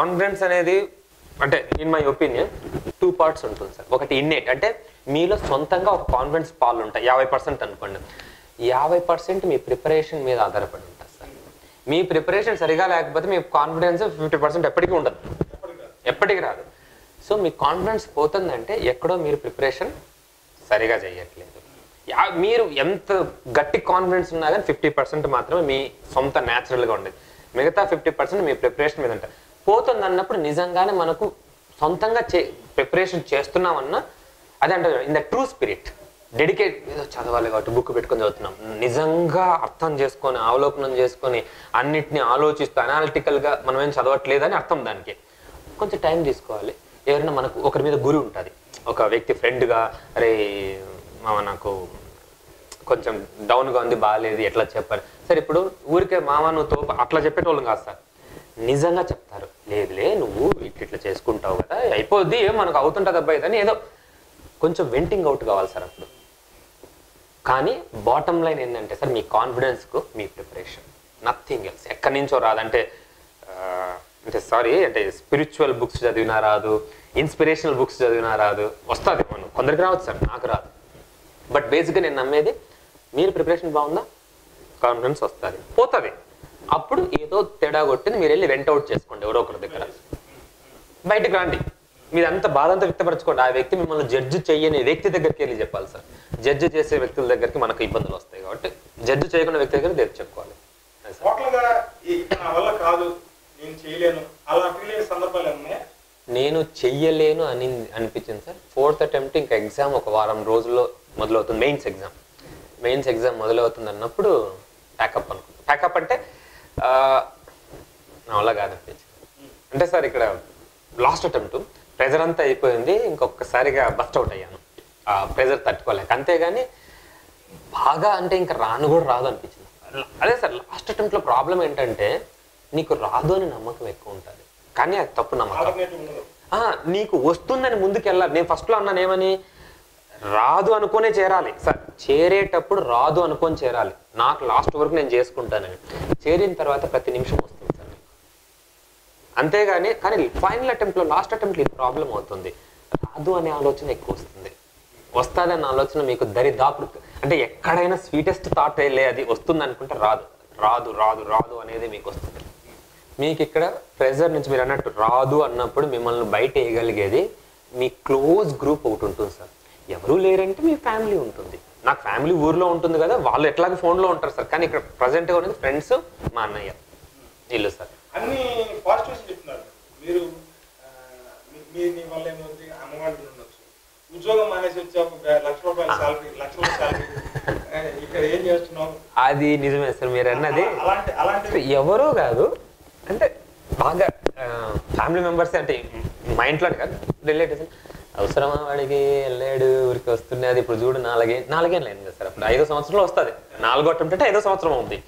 Confidence అనేది అంటే in my opinion 2 parts ఉంటుంది సార్. ఒకటి ఇన్నేట్, అంటే మీలో సొంతంగా ఒక కాన్ఫిడెన్స్ పాలు ఉంటాయి 50% అనుకోండి. 50% మీ ప్రిపరేషన్ మీద ఆధారపడి ఉంటుంది సార్. మీ ప్రిపరేషన్ సరిగా లేకపోతే మీ కాన్ఫిడెన్స్ 50% ఎప్పటికీ ఉండదు, ఎప్పటికీ రాదు. సో మీ కాన్ఫిడెన్స్ పోతుందంటే ఎక్కడో మీరు ప్రిపరేషన్ సరిగా చేయట్లేదు. మీరు ఎంత గట్టి కాన్ఫిడెన్స్ ఉన్నా కానీ 50% మాత్రమే మీ సొంత న్యాచురల్గా ఉండేది. మిగతా 50% మీ ప్రిపరేషన్ మీద ఉంటుంది. పోతుంది అన్నప్పుడు నిజంగానే మనకు సొంతంగా ప్రిపరేషన్ చేస్తున్నామన్నా అదే అంటే in the true spirit dedicate ఏదో చదవాలి కాబట్టి బుక్ పెట్టుకొని చదువుతున్నాం, నిజంగా అర్థం చేసుకొని అవలోకనం చేసుకొని అన్నిటిని ఆలోచిస్తూ అనాలిటికల్గా మనం ఏం చదవట్లేదని అర్థం. దానికి కొంచెం టైం తీసుకోవాలి. ఎవరైనా మనకు ఒకరి మీద గురి ఉంటుంది, ఒక వ్యక్తి ఫ్రెండ్గా, అరే మామ నాకు కొంచెం డౌన్గా ఉంది, బాగాలేదు, ఎట్లా చెప్పాలి సార్. ఇప్పుడు ఊరికే మామ నువ్వు అట్లా చెప్పేటోళ్ళం కాదు సార్, నిజంగా చెప్తారు. లేదులే నువ్వు ఇట్లా చేసుకుంటావు కదా, అయిపోద్ది, ఏం మనకు అవుతుంటుంది అబ్బాయి అని ఏదో కొంచెం వెంటింగ్ అవుట్ కావాలి సార్ అప్పుడు. కానీ బాటమ్ లైన్ ఏంటంటే సార్, మీ కాన్ఫిడెన్స్కు మీ ప్రిపరేషన్, నథింగ్ ఎల్స్. ఎక్కడి నుంచో రాదు, అంటే అంటే స్పిరిచువల్ బుక్స్ చదివినా రాదు, ఇన్స్పిరేషనల్ బుక్స్ చదివినా రాదు. వస్తుంది మనం కొందరికి రావచ్చు సార్, నాకు రాదు. బట్ బేసిక్గా నేను నమ్మేది మీరు ప్రిపరేషన్ బాగుందా కాన్ఫిడెన్స్ వస్తుంది, పోతుంది. అప్పుడు ఏదో తేడా కొట్టింది మీరు వెళ్ళి వెంట అవుట్ చేసుకోండి, ఎవరో ఒకరి దగ్గర బయటకు రండి. మీరు అంత బాధ అంతా వ్యక్తపరచుకోండి. ఆ వ్యక్తి మిమ్మల్ని జడ్జి చేయని వ్యక్తి దగ్గరికి వెళ్ళి చెప్పాలి సార్. జడ్జి చేసే వ్యక్తుల దగ్గరికి మనకు ఇబ్బందులు వస్తాయి కాబట్టి జడ్జి చేయకుండా వ్యక్తి దగ్గర దగ్గర చెప్పుకోవాలి. నేను చెయ్యలేను అని అనిపించింది సార్. 4th attempt ఇంకా ఎగ్జామ్ ఒక వారం రోజుల్లో మొదలవుతుంది. మెయిన్స్ ఎగ్జామ్ మొదలవుతుంది అన్నప్పుడు ప్యాకప్ అనుకుంటాను. ప్యాకప్ అంటే నా వల్ల కాదనిపించింది. అంటే సార్ ఇక్కడ లాస్ట్ అటెంప్ట్ ప్రెజర్ అంతా అయిపోయింది, ఇంకొకసారిగా బస్ట్ అవుట్ అయ్యాను ఆ ప్రెజర్ తట్టుకోలేక. అంతేగాని బాగా అంటే ఇంకా రాను కూడా రాదు అనిపించింది. అదే సార్ లాస్ట్ అటెంప్ట్లో ప్రాబ్లం ఏంటంటే నీకు రాదు అని నమ్మకం ఎక్కువ ఉంటుంది, కానీ అది తప్పు నమ్మకం. నీకు వస్తుందని ముందుకు వెళ్ళాలి. నేను ఫస్ట్లో అన్నాను ఏమని, రాదు అనుకునే చేరాలి సార్. చేరేటప్పుడు రాదు అనుకొని చేరాలి. నాకు లాస్ట్ వరకు నేను చేసుకుంటానని, చేరిన తర్వాత ప్రతి నిమిషం వస్తుంది సార్ మీకు. అంతేగాని కానీ ఫైనల్ అటెంప్ట్లో లాస్ట్ అటెంప్ట్లో ఇది ప్రాబ్లం అవుతుంది. రాదు అనే ఆలోచన ఎక్కువ వస్తుంది. వస్తుందన్న ఆలోచన మీకు దరిదాపు, అంటే ఎక్కడైనా స్వీటెస్ట్ థాట్ వెళ్ళే అది వస్తుంది అనుకుంటే రాదు రాదు రాదు రాదు అనేది మీకు వస్తుంది. మీకు ఇక్కడ ప్రెజర్ నుంచి మీరు అన్నట్టు రాదు అన్నప్పుడు మిమ్మల్ని బయట వేయగలిగేది మీ క్లోజ్ గ్రూప్ ఒకటి ఉంటుంది సార్. ఎవరు లేరంటే మీ ఫ్యామిలీ ఉంటుంది. నాకు ఫ్యామిలీ ఊర్లో ఉంటుంది కదా, వాళ్ళు ఎట్లాగో ఫోన్లో ఉంటారు సార్. కానీ ఇక్కడ ప్రజెంట్గా ఉన్నది ఫ్రెండ్స్, మా అన్నయ్య, ఇల్లు సార్. అన్ని పాజిటివ్స్ చెప్తున్నారు మీరు. వల్ల ఏమవుతుంది, అమ్మవాళ్ళు ఉండొచ్చు, ఉద్యోగం మానేసి వచ్చావు, ₹1,00,000 సాలరీ, ₹1,00,000 ఇక్కడ ఏం చేస్తున్నావు. అది నిజమే సార్ మీరు అన్నది. అలాంటి ఎవరో కాదు, అంటే బాగా ఫ్యామిలీ మెంబర్స్, అంటే మా ఇంట్లో కాదు, రిలేటివ్స్. అవసరమా వాడికి, వెళ్ళాడు ఊరికి వస్తున్నది. ఇప్పుడు చూడు నాలుగేళ్ళు అయింది కదా సార్. అప్పుడు 5వ సంవత్సరంలో వస్తుంది. 4వ అటెంప్ట్ అంటే 5వ సంవత్సరం అవుతుంది.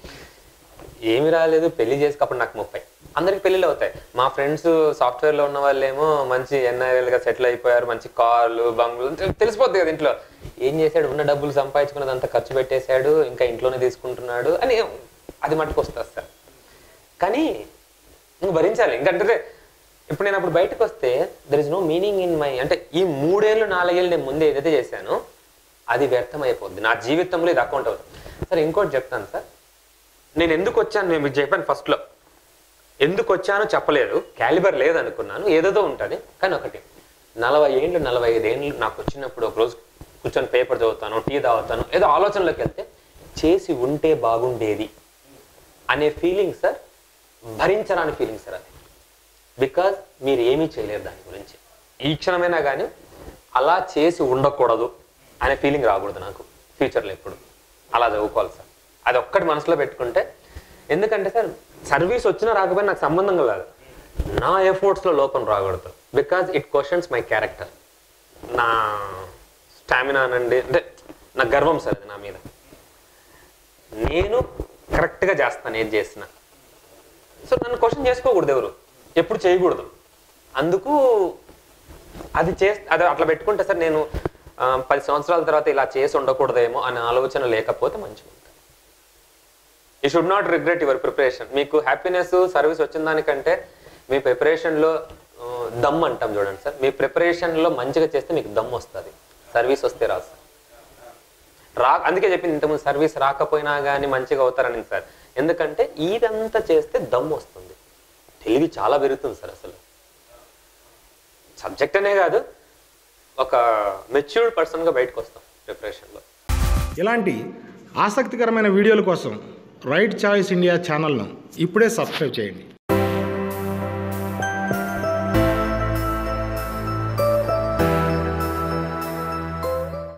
ఏమి రాలేదు, పెళ్లి చేసుకు అప్పుడు నాకు 30. అందరికి పెళ్ళిళ్ళు అవుతాయి. మా ఫ్రెండ్స్ సాఫ్ట్వేర్లో ఉన్న వాళ్ళు ఏమో మంచి ఎన్ఐఎల్గా సెటిల్ అయిపోయారు, మంచి కార్లు బంగ్లు, తెలిసిపోద్ది కదా ఇంట్లో. ఏం చేశాడు, ఉన్న డబ్బులు సంపాదించుకున్నదంతా ఖర్చు పెట్టేశాడు, ఇంకా ఇంట్లోనే తీసుకుంటున్నాడు అని అది మట్టుకు వస్తుంది సార్. కానీ నువ్వు భరించాలి. ఇంకంటే ఇప్పుడు నేను అప్పుడు బయటకు వస్తే there is no meaning in my, అంటే ఈ 3 ఏళ్ళు 4 ఏళ్ళు నేను ముందే ఏదైతే చేశానో అది వ్యర్థం అయిపోద్ది నా జీవితంలో. ఇది అకౌంట్ అవుతుంది సార్. ఇంకోటి చెప్తాను సార్, నేను ఎందుకు వచ్చాను నేను మీకు చెప్పాను ఫస్ట్లో. ఎందుకు వచ్చానో చెప్పలేదు, క్యాలిబర్ లేదనుకున్నాను, ఏదేదో ఉంటుంది. కానీ ఒకటి 40 ఏళ్ళు 45 ఏళ్ళు నాకు వచ్చినప్పుడు ఒకరోజు కూర్చొని పేపర్ చదువుతాను, టీ తాగుతాను, ఏదో ఆలోచనలోకి వెళ్తే చేసి ఉంటే బాగుండేది అనే ఫీలింగ్ సార్, భరించరాని ఫీలింగ్ సార్ అది. బికాజ్ మీరు ఏమీ చేయలేరు దాని గురించి. ఈ క్షణమైనా కానీ అలా చేసి ఉండకూడదు అనే ఫీలింగ్ రాకూడదు నాకు ఫ్యూచర్లో. ఎప్పుడు అలా చదువుకోవాలి సార్. అది ఒక్కటి మనసులో పెట్టుకుంటే, ఎందుకంటే సార్ సర్వీస్ వచ్చినా రాకపోయినా నాకు సంబంధం కాదు, నా ఎఫర్ట్స్లో లోపం రాకూడదు. Because it questions my character, నా స్టామినా అనండి, అంటే నా గర్వం సార్ అది నా మీద. నేను కరెక్ట్గా చేస్తాను ఏది చేసినా. సో నన్ను క్వశ్చన్ చేసుకోకూడదు ఎవరు, ఎప్పుడు చేయకూడదు. అందుకు అది అట్లా పెట్టుకుంటే సార్ నేను 10 సంవత్సరాల తర్వాత ఇలా చేసి ఉండకూడదేమో అనే ఆలోచన లేకపోతే మంచిగా ఉంటుంది. You should not regret your preparation. మీకు హ్యాపీనెస్ సర్వీస్ వచ్చిన దానికంటే మీ ప్రిపరేషన్లో దమ్ అంటాం చూడండి సార్, మీ ప్రిపరేషన్లో మంచిగా చేస్తే మీకు దమ్ వస్తుంది, సర్వీస్ వస్తే రాదు సార్. అందుకే చెప్పింది ఇంతకుముందు, సర్వీస్ రాకపోయినా కానీ మంచిగా అవుతారని సార్. ఎందుకంటే ఇదంతా చేస్తే దమ్ వస్తుంది, తెలివి చాలా పెరుగుతుంది సార్. అసలు సబ్జెక్ట్ అనే కాదు, ఒక మెచ్యూర్డ్ పర్సన్గా బయటకు వస్తాం ప్రిపరేషన్లో. ఇలాంటి ఆసక్తికరమైన వీడియోల కోసం రైట్ చాయిస్ ఇండియా ఛానల్ను ఇప్పుడే సబ్స్క్రైబ్ చేయండి.